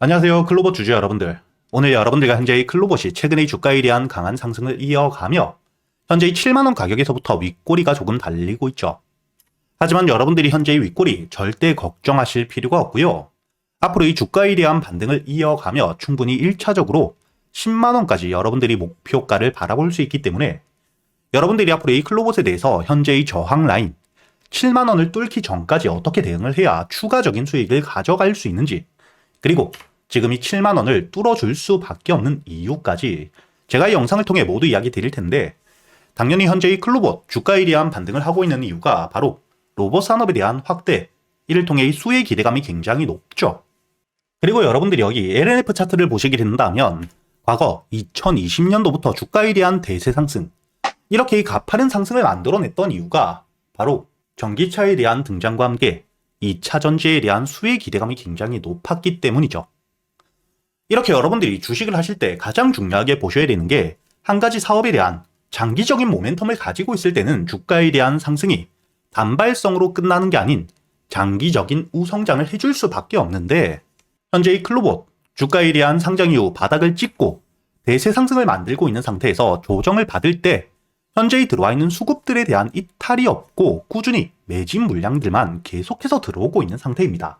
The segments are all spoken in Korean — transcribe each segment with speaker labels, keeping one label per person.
Speaker 1: 안녕하세요. 클로버 주주 여러분들. 오늘 여러분들과 현재의 클로버시 최근의 주가에 대한 강한 상승을 이어가며 현재의 7만원 가격에서부터 윗꼬리가 조금 달리고 있죠. 하지만 여러분들이 현재의 윗꼬리 절대 걱정하실 필요가 없고요. 앞으로 이 주가에 대한 반등을 이어가며 충분히 1차적으로 10만원까지 여러분들이 목표가를 바라볼 수 있기 때문에 여러분들이 앞으로 이 클로버스에 대해서 현재의 저항 라인 7만원을 뚫기 전까지 어떻게 대응을 해야 추가적인 수익을 가져갈 수 있는지, 그리고 지금 이 7만원을 뚫어줄 수밖에 없는 이유까지 제가 이 영상을 통해 모두 이야기 드릴 텐데, 당연히 현재의 클로버 주가에 대한 반등을 하고 있는 이유가 바로 로봇 산업에 대한 확대, 이를 통해 이 수의 기대감이 굉장히 높죠. 그리고 여러분들이 여기 LNF 차트를 보시게 된다면 과거 2020년도부터 주가에 대한 대세 상승, 이렇게 이 가파른 상승을 만들어냈던 이유가 바로 전기차에 대한 등장과 함께 2차 전지에 대한 수의 기대감이 굉장히 높았기 때문이죠. 이렇게 여러분들이 주식을 하실 때 가장 중요하게 보셔야 되는 게, 한 가지 사업에 대한 장기적인 모멘텀을 가지고 있을 때는 주가에 대한 상승이 단발성으로 끝나는 게 아닌 장기적인 우성장을 해줄 수밖에 없는데, 현재의 클로봇 주가에 대한 상장 이후 바닥을 찍고 대세 상승을 만들고 있는 상태에서 조정을 받을 때 현재의 들어와 있는 수급들에 대한 이탈이 없고 꾸준히 매집 물량들만 계속해서 들어오고 있는 상태입니다.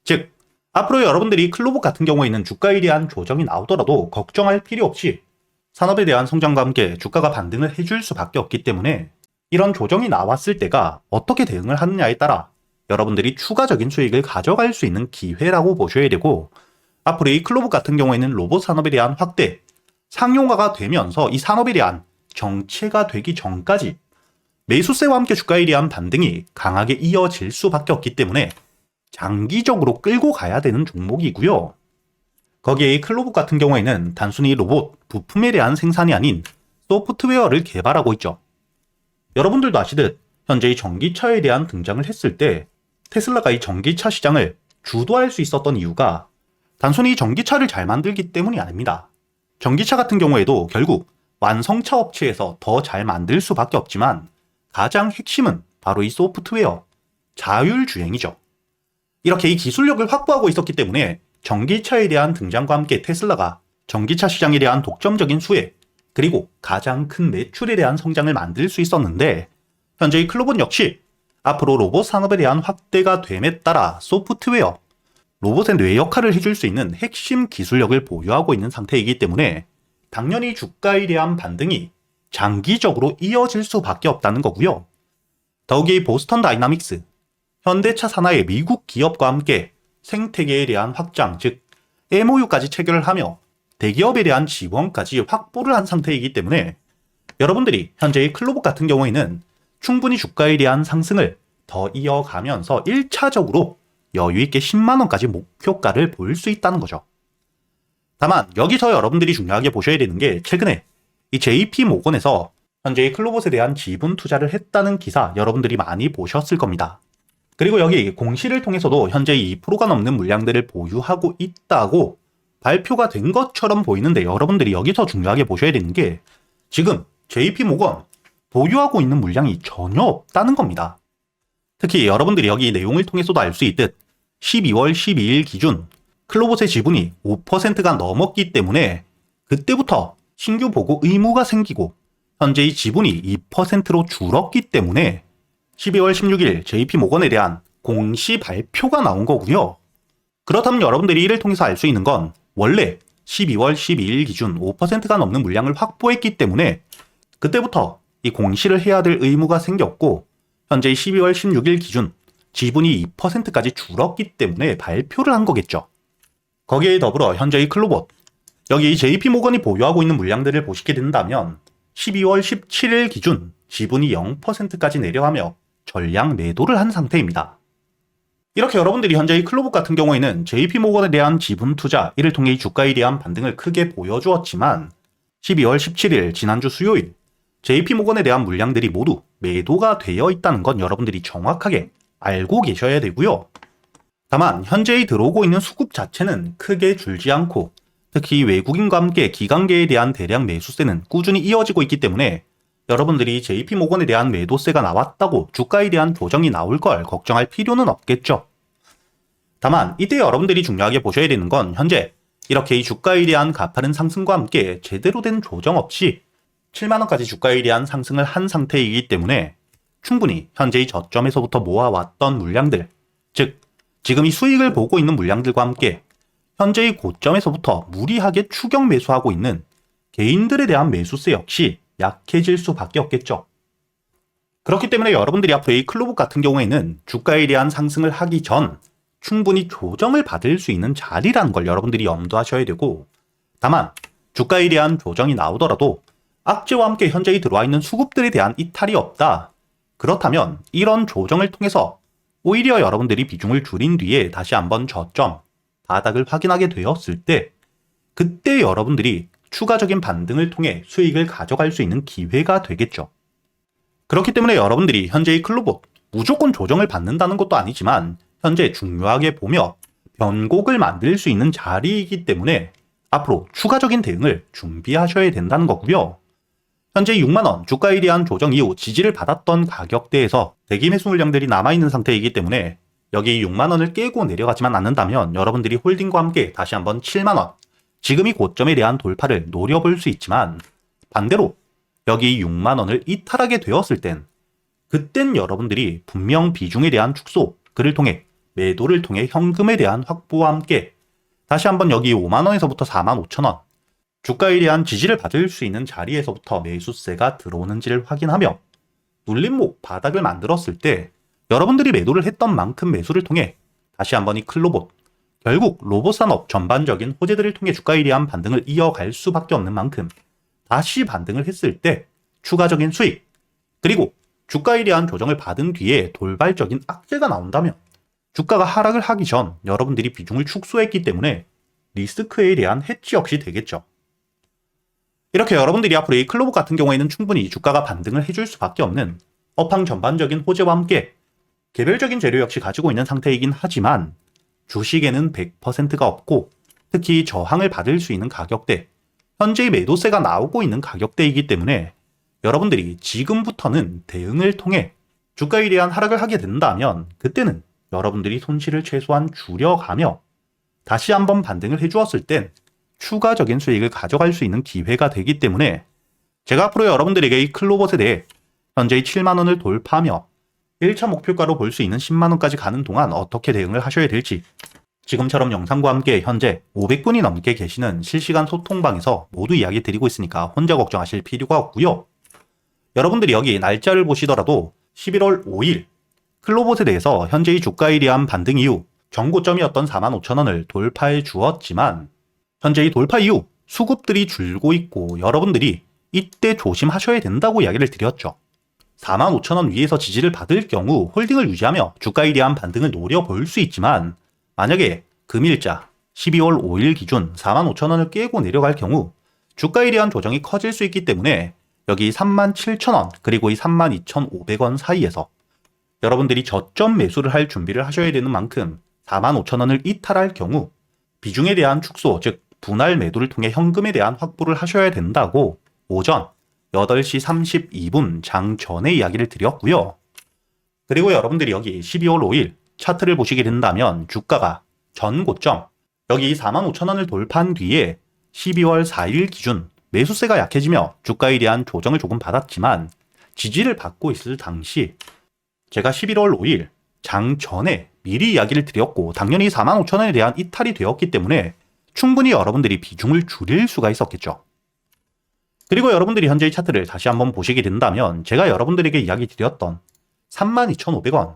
Speaker 1: 즉, 앞으로 여러분들이 클로봇 같은 경우에는 주가에 대한 조정이 나오더라도 걱정할 필요 없이 산업에 대한 성장과 함께 주가가 반등을 해줄 수밖에 없기 때문에, 이런 조정이 나왔을 때가 어떻게 대응을 하느냐에 따라 여러분들이 추가적인 수익을 가져갈 수 있는 기회라고 보셔야 되고, 앞으로 이 클로봇 같은 경우에는 로봇 산업에 대한 확대, 상용화가 되면서 이 산업에 대한 정체가 되기 전까지 매수세와 함께 주가에 대한 반등이 강하게 이어질 수밖에 없기 때문에 장기적으로 끌고 가야 되는 종목이고요. 거기에 이 클로봇 같은 경우에는 단순히 로봇, 부품에 대한 생산이 아닌 소프트웨어를 개발하고 있죠. 여러분들도 아시듯 현재 이 전기차에 대한 등장을 했을 때 테슬라가 이 전기차 시장을 주도할 수 있었던 이유가 단순히 전기차를 잘 만들기 때문이 아닙니다. 전기차 같은 경우에도 결국 완성차 업체에서 더 잘 만들 수밖에 없지만 가장 핵심은 바로 이 소프트웨어, 자율주행이죠. 이렇게 이 기술력을 확보하고 있었기 때문에 전기차에 대한 등장과 함께 테슬라가 전기차 시장에 대한 독점적인 수혜, 그리고 가장 큰 매출에 대한 성장을 만들 수 있었는데, 현재의 클로봇 역시 앞으로 로봇 산업에 대한 확대가 됨에 따라 소프트웨어, 로봇의 뇌 역할을 해줄 수 있는 핵심 기술력을 보유하고 있는 상태이기 때문에 당연히 주가에 대한 반등이 장기적으로 이어질 수밖에 없다는 거고요. 더욱이 보스턴 다이나믹스, 현대차 산하의 미국 기업과 함께 생태계에 대한 확장, 즉 MOU까지 체결을 하며 대기업에 대한 지원까지 확보를 한 상태이기 때문에 여러분들이 현재의 클로봇 같은 경우에는 충분히 주가에 대한 상승을 더 이어가면서 1차적으로 여유있게 10만원까지 목표가를 볼 수 있다는 거죠. 다만 여기서 여러분들이 중요하게 보셔야 되는 게, 최근에 이 JP모건에서 현재의 클로봇에 대한 지분 투자를 했다는 기사 여러분들이 많이 보셨을 겁니다. 그리고 여기 공시를 통해서도 현재 2%가 넘는 물량들을 보유하고 있다고 발표가 된 것처럼 보이는데, 여러분들이 여기서 중요하게 보셔야 되는 게 지금 JP모건 보유하고 있는 물량이 전혀 없다는 겁니다. 특히 여러분들이 여기 내용을 통해서도 알 수 있듯 12월 12일 기준 클로봇의 지분이 5%가 넘었기 때문에 그때부터 신규 보고 의무가 생기고 현재의 지분이 2%로 줄었기 때문에 12월 16일 JP모건에 대한 공시 발표가 나온 거고요. 그렇다면 여러분들이 이를 통해서 알 수 있는 건, 원래 12월 12일 기준 5%가 넘는 물량을 확보했기 때문에 그때부터 이 공시를 해야 될 의무가 생겼고, 현재 12월 16일 기준 지분이 2%까지 줄었기 때문에 발표를 한 거겠죠. 거기에 더불어 현재의 클로봇, 여기 JP모건이 보유하고 있는 물량들을 보시게 된다면 12월 17일 기준 지분이 0%까지 내려가며 전량 매도를 한 상태입니다. 이렇게 여러분들이 현재의 클로봇 같은 경우에는 JP모건에 대한 지분 투자, 이를 통해 주가에 대한 반등을 크게 보여주었지만 12월 17일 지난주 수요일 JP모건에 대한 물량들이 모두 매도가 되어 있다는 건 여러분들이 정확하게 알고 계셔야 되고요. 다만 현재의 들어오고 있는 수급 자체는 크게 줄지 않고, 특히 외국인과 함께 기관계에 대한 대량 매수세는 꾸준히 이어지고 있기 때문에 여러분들이 JP모건에 대한 매도세가 나왔다고 주가에 대한 조정이 나올 걸 걱정할 필요는 없겠죠. 다만 이때 여러분들이 중요하게 보셔야 되는 건 현재 이렇게 이 주가에 대한 가파른 상승과 함께 제대로 된 조정 없이 7만원까지 주가에 대한 상승을 한 상태이기 때문에 충분히 현재의 저점에서부터 모아왔던 물량들, 즉 지금 이 수익을 보고 있는 물량들과 함께 현재의 고점에서부터 무리하게 추격 매수하고 있는 개인들에 대한 매수세 역시 약해질 수밖에 없겠죠. 그렇기 때문에 여러분들이 앞으로 이 클로봇 같은 경우에는 주가에 대한 상승을 하기 전 충분히 조정을 받을 수 있는 자리라는 걸 여러분들이 염두하셔야 되고, 다만 주가에 대한 조정이 나오더라도 악재와 함께 현재에 들어와 있는 수급들에 대한 이탈이 없다. 그렇다면 이런 조정을 통해서 오히려 여러분들이 비중을 줄인 뒤에 다시 한번 저점, 바닥을 확인하게 되었을 때 그때 여러분들이 추가적인 반등을 통해 수익을 가져갈 수 있는 기회가 되겠죠. 그렇기 때문에 여러분들이 현재의 클로봇 무조건 조정을 받는다는 것도 아니지만 현재 중요하게 보며 변곡을 만들 수 있는 자리이기 때문에 앞으로 추가적인 대응을 준비하셔야 된다는 거고요. 현재 6만원 주가에 대한 조정 이후 지지를 받았던 가격대에서 대기 매수 물량들이 남아있는 상태이기 때문에 여기 6만원을 깨고 내려가지만 않는다면 여러분들이 홀딩과 함께 다시 한번 7만원, 지금 이 고점에 대한 돌파를 노려볼 수 있지만 반대로 여기 6만원을 이탈하게 되었을 땐 그땐 여러분들이 분명 비중에 대한 축소, 그를 통해 매도를 통해 현금에 대한 확보와 함께 다시 한번 여기 5만원에서부터 45,000원 주가에 대한 지지를 받을 수 있는 자리에서부터 매수세가 들어오는지를 확인하며 눌림목 바닥을 만들었을 때 여러분들이 매도를 했던 만큼 매수를 통해 다시 한번 이 클로봇, 결국 로봇 산업 전반적인 호재들을 통해 주가에 대한 반등을 이어갈 수밖에 없는 만큼 다시 반등을 했을 때 추가적인 수익, 그리고 주가에 대한 조정을 받은 뒤에 돌발적인 악재가 나온다면 주가가 하락을 하기 전 여러분들이 비중을 축소했기 때문에 리스크에 대한 해치 역시 되겠죠. 이렇게 여러분들이 앞으로 이 클로봇 같은 경우에는 충분히 주가가 반등을 해줄 수밖에 없는 업황 전반적인 호재와 함께 개별적인 재료 역시 가지고 있는 상태이긴 하지만 주식에는 100%가 없고 특히 저항을 받을 수 있는 가격대, 현재의 매도세가 나오고 있는 가격대이기 때문에 여러분들이 지금부터는 대응을 통해 주가에 대한 하락을 하게 된다면 그때는 여러분들이 손실을 최소한 줄여가며 다시 한번 반등을 해주었을 땐 추가적인 수익을 가져갈 수 있는 기회가 되기 때문에 제가 앞으로 여러분들에게 이 클로봇에 대해 현재의 7만원을 돌파하며 1차 목표가로 볼 수 있는 10만원까지 가는 동안 어떻게 대응을 하셔야 될지 지금처럼 영상과 함께 현재 500분이 넘게 계시는 실시간 소통방에서 모두 이야기 드리고 있으니까 혼자 걱정하실 필요가 없고요. 여러분들이 여기 날짜를 보시더라도 11월 5일 클로봇에 대해서 현재의 주가에 대한 반등 이후 전고점이었던 45,000원을 돌파해 주었지만 현재의 돌파 이후 수급들이 줄고 있고 여러분들이 이때 조심하셔야 된다고 이야기를 드렸죠. 45,000원 위에서 지지를 받을 경우 홀딩을 유지하며 주가에 대한 반등을 노려볼 수 있지만 만약에 금일자 12월 5일 기준 45,000원을 깨고 내려갈 경우 주가에 대한 조정이 커질 수 있기 때문에 여기 37,000원 그리고 이 32,500원 사이에서 여러분들이 저점 매수를 할 준비를 하셔야 되는 만큼 45,000원을 이탈할 경우 비중에 대한 축소, 즉 분할 매도를 통해 현금에 대한 확보를 하셔야 된다고 오전 8시 32분 장 전에 이야기를 드렸고요. 그리고 여러분들이 여기 12월 5일 차트를 보시게 된다면 주가가 전 고점 여기 45,000원을 돌파한 뒤에 12월 4일 기준 매수세가 약해지며 주가에 대한 조정을 조금 받았지만 지지를 받고 있을 당시 제가 11월 5일 장 전에 미리 이야기를 드렸고 당연히 45,000원에 대한 이탈이 되었기 때문에 충분히 여러분들이 비중을 줄일 수가 있었겠죠. 그리고 여러분들이 현재의 차트를 다시 한번 보시게 된다면 제가 여러분들에게 이야기 드렸던 32,500원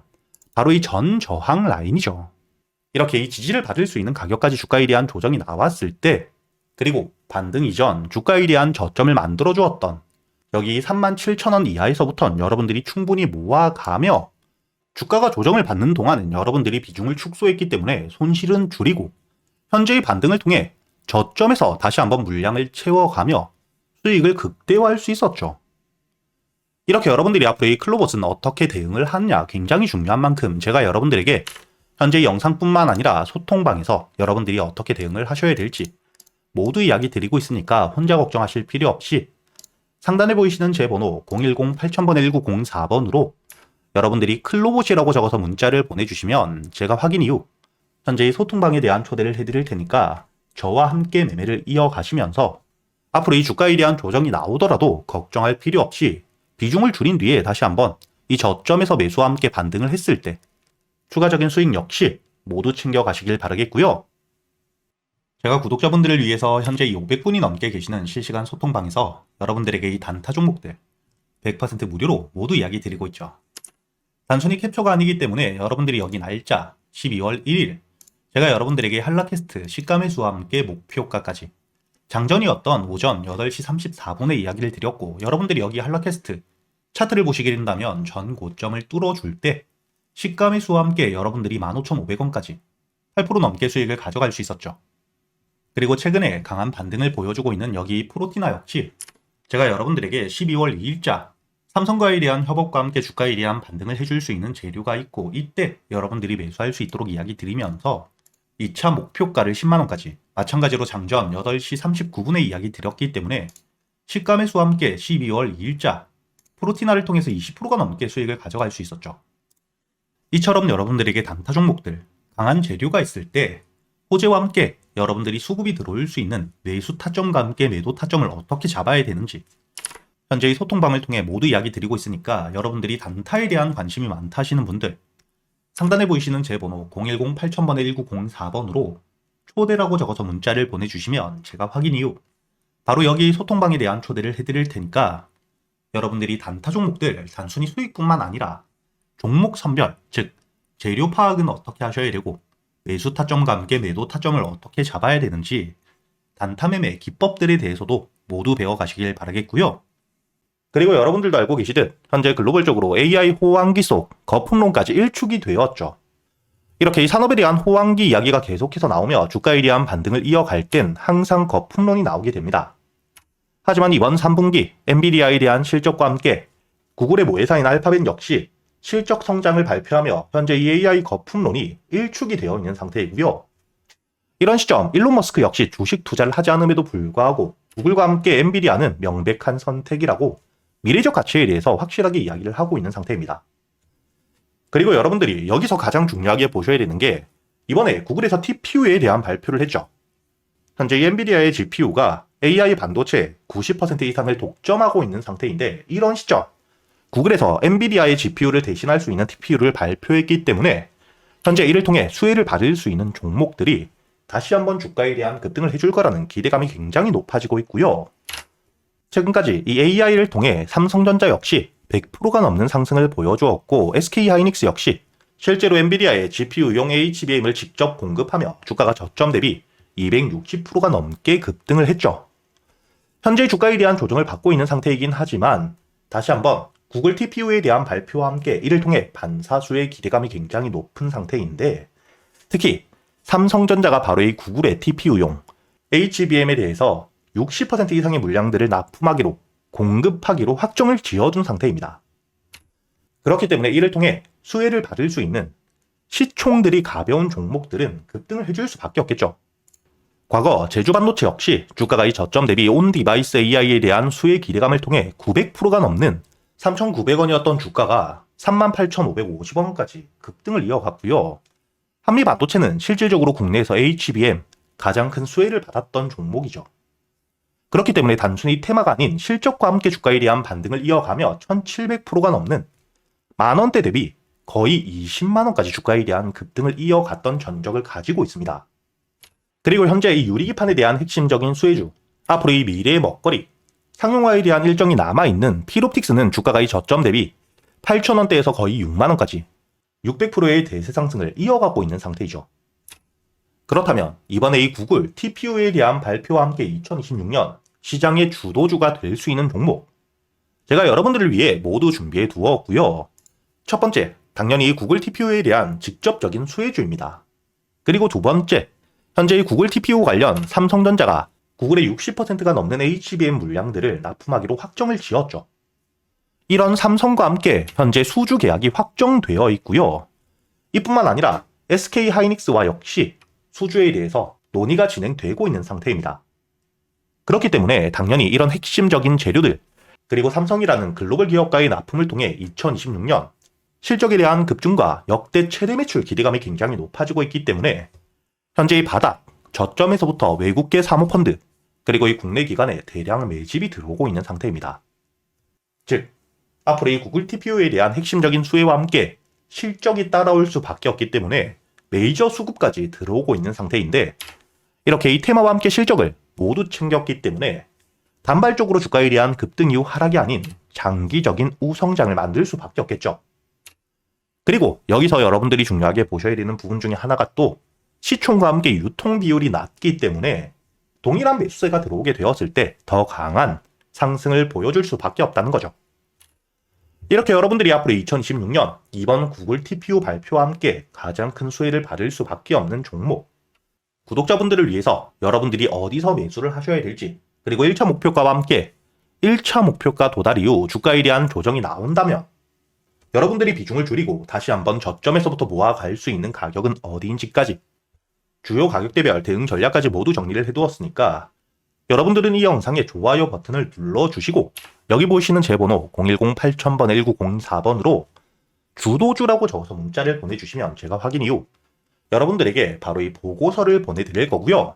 Speaker 1: 바로 이 전 저항 라인이죠. 이렇게 이 지지를 받을 수 있는 가격까지 주가에 대한 조정이 나왔을 때 그리고 반등 이전 주가에 대한 저점을 만들어 주었던 여기 37,000원 이하에서부터는 여러분들이 충분히 모아가며 주가가 조정을 받는 동안은 여러분들이 비중을 축소했기 때문에 손실은 줄이고 현재의 반등을 통해 저점에서 다시 한번 물량을 채워가며 수익을 극대화할 수 있었죠. 이렇게 여러분들이 앞으로 이 클로봇은 어떻게 대응을 하느냐 굉장히 중요한 만큼 제가 여러분들에게 현재 영상뿐만 아니라 소통방에서 여러분들이 어떻게 대응을 하셔야 될지 모두 이야기 드리고 있으니까 혼자 걱정하실 필요 없이 상단에 보이시는 제 번호 010-8000-1904번으로 여러분들이 클로봇이라고 적어서 문자를 보내주시면 제가 확인 이후 현재의 소통방에 대한 초대를 해드릴 테니까 저와 함께 매매를 이어가시면서 앞으로 이 주가에 대한 조정이 나오더라도 걱정할 필요 없이 비중을 줄인 뒤에 다시 한번 이 저점에서 매수와 함께 반등을 했을 때 추가적인 수익 역시 모두 챙겨가시길 바라겠고요. 제가 구독자분들을 위해서 현재 500분이 넘게 계시는 실시간 소통방에서 여러분들에게 이 단타 종목들 100% 무료로 모두 이야기 드리고 있죠. 단순히 캡처가 아니기 때문에 여러분들이 여기 날짜 12월 1일 제가 여러분들에게 한라캐스트 시가매수와 함께 목표가까지 장전이었던 오전 8시 34분에 이야기를 드렸고, 여러분들이 여기 한라캐스트 차트를 보시게 된다면 전 고점을 뚫어줄 때 시가매수와 함께 여러분들이 15,500원까지 8% 넘게 수익을 가져갈 수 있었죠. 그리고 최근에 강한 반등을 보여주고 있는 여기 프로티나 역시 제가 여러분들에게 12월 2일자 삼성과에 대한 협업과 함께 주가에 대한 반등을 해줄 수 있는 재료가 있고, 이때 여러분들이 매수할 수 있도록 이야기 드리면서 2차 목표가를 10만원까지 마찬가지로 장전 8시 39분에 이야기 드렸기 때문에 시가 매수와 함께 12월 2일자 프로티나를 통해서 20%가 넘게 수익을 가져갈 수 있었죠. 이처럼 여러분들에게 단타 종목들, 강한 재료가 있을 때 호재와 함께 여러분들이 수급이 들어올 수 있는 매수 타점과 함께 매도 타점을 어떻게 잡아야 되는지 현재의 소통방을 통해 모두 이야기 드리고 있으니까 여러분들이 단타에 대한 관심이 많다 하시는 분들 상단에 보이시는 제 번호 010-8000번에 1904번으로 초대라고 적어서 문자를 보내주시면 제가 확인 이후 바로 여기 소통방에 대한 초대를 해드릴 테니까 여러분들이 단타 종목들 단순히 수익뿐만 아니라 종목 선별, 즉 재료 파악은 어떻게 하셔야 되고 매수 타점과 함께 매도 타점을 어떻게 잡아야 되는지 단타 매매 기법들에 대해서도 모두 배워가시길 바라겠고요. 그리고 여러분들도 알고 계시듯 현재 글로벌적으로 AI 호황기 속 거품론까지 일축이 되었죠. 이렇게 이 산업에 대한 호황기 이야기가 계속해서 나오며 주가에 대한 반등을 이어갈 땐 항상 거품론이 나오게 됩니다. 하지만 이번 3분기 엔비디아에 대한 실적과 함께 구글의 모회사인 알파벳 역시 실적 성장을 발표하며 현재 이 AI 거품론이 일축이 되어 있는 상태이고요. 이런 시점 일론 머스크 역시 주식 투자를 하지 않음에도 불구하고 구글과 함께 엔비디아는 명백한 선택이라고 미래적 가치에 대해서 확실하게 이야기를 하고 있는 상태입니다. 그리고 여러분들이 여기서 가장 중요하게 보셔야 되는 게 이번에 구글에서 TPU에 대한 발표를 했죠. 현재 엔비디아의 GPU가 AI 반도체 90% 이상을 독점하고 있는 상태인데, 이런 시점 구글에서 엔비디아의 GPU를 대신할 수 있는 TPU를 발표했기 때문에 현재 이를 통해 수혜를 받을 수 있는 종목들이 다시 한번 주가에 대한 급등을 해줄 거라는 기대감이 굉장히 높아지고 있고요. 최근까지 이 AI를 통해 삼성전자 역시 100%가 넘는 상승을 보여주었고, SK하이닉스 역시 실제로 엔비디아의 GPU용 HBM을 직접 공급하며 주가가 저점 대비 260%가 넘게 급등을 했죠. 현재 주가에 대한 조정을 받고 있는 상태이긴 하지만 다시 한번 구글 TPU에 대한 발표와 함께 이를 통해 반사수의 기대감이 굉장히 높은 상태인데, 특히 삼성전자가 바로 이 구글의 TPU용 HBM에 대해서 60% 이상의 물량들을 납품하기로 공급하기로 확정을 지어둔 상태입니다. 그렇기 때문에 이를 통해 수혜를 받을 수 있는 시총들이 가벼운 종목들은 급등을 해줄 수밖에 없겠죠. 과거 제주반도체 역시 주가가 이 저점 대비 온 디바이스 AI에 대한 수혜 기대감을 통해 900%가 넘는 3,900원이었던 주가가 38,550원까지 급등을 이어갔고요. 한미반도체는 실질적으로 국내에서 HBM 가장 큰 수혜를 받았던 종목이죠. 그렇기 때문에 단순히 테마가 아닌 실적과 함께 주가에 대한 반등을 이어가며 1,700%가 넘는 만원대 대비 거의 20만원까지 주가에 대한 급등을 이어갔던 전적을 가지고 있습니다. 그리고 현재 이 유리기판에 대한 핵심적인 수혜주, 앞으로 이 미래의 먹거리, 상용화에 대한 일정이 남아있는 필옵틱스는 주가가 이 저점 대비 8,000원대에서 거의 6만원까지 600%의 대세 상승을 이어가고 있는 상태이죠. 그렇다면 이번에 이 구글 TPU에 대한 발표와 함께 2026년 시장의 주도주가 될 수 있는 종목, 제가 여러분들을 위해 모두 준비해 두었고요. 첫 번째, 당연히 이 구글 TPU에 대한 직접적인 수혜주입니다. 그리고 두 번째, 현재 이 구글 TPU 관련 삼성전자가 구글의 60%가 넘는 HBM 물량들을 납품하기로 확정을 지었죠. 이런 삼성과 함께 현재 수주 계약이 확정되어 있고요. 이뿐만 아니라 SK하이닉스와 역시 수주에 대해서 논의가 진행되고 있는 상태입니다. 그렇기 때문에 당연히 이런 핵심적인 재료들, 그리고 삼성이라는 글로벌 기업과의 납품을 통해 2026년 실적에 대한 급증과 역대 최대 매출 기대감이 굉장히 높아지고 있기 때문에 현재 이 바닥, 저점에서부터 외국계 사모펀드, 그리고 이 국내 기관에 대량 매집이 들어오고 있는 상태입니다. 즉, 앞으로 이 구글 TPU에 대한 핵심적인 수혜와 함께 실적이 따라올 수밖에 없기 때문에 메이저 수급까지 들어오고 있는 상태인데, 이렇게 이 테마와 함께 실적을 모두 챙겼기 때문에 단발적으로 주가에 대한 급등 이후 하락이 아닌 장기적인 우성장을 만들 수밖에 없겠죠. 그리고 여기서 여러분들이 중요하게 보셔야 되는 부분 중에 하나가 또 시총과 함께 유통 비율이 낮기 때문에 동일한 매수세가 들어오게 되었을 때 더 강한 상승을 보여줄 수밖에 없다는 거죠. 이렇게 여러분들이 앞으로 2026년 이번 구글 TPU 발표와 함께 가장 큰 수혜를 받을 수밖에 없는 종목, 구독자분들을 위해서 여러분들이 어디서 매수를 하셔야 될지, 그리고 1차 목표가와 함께 1차 목표가 도달 이후 주가에 대한 조정이 나온다면 여러분들이 비중을 줄이고 다시 한번 저점에서부터 모아갈 수 있는 가격은 어디인지까지 주요 가격대별 대응 전략까지 모두 정리를 해두었으니까 여러분들은 이 영상에 좋아요 버튼을 눌러주시고 여기 보이시는 제 번호 010-8000번 1904번으로 주도주라고 적어서 문자를 보내주시면 제가 확인 이후 여러분들에게 바로 이 보고서를 보내드릴 거고요.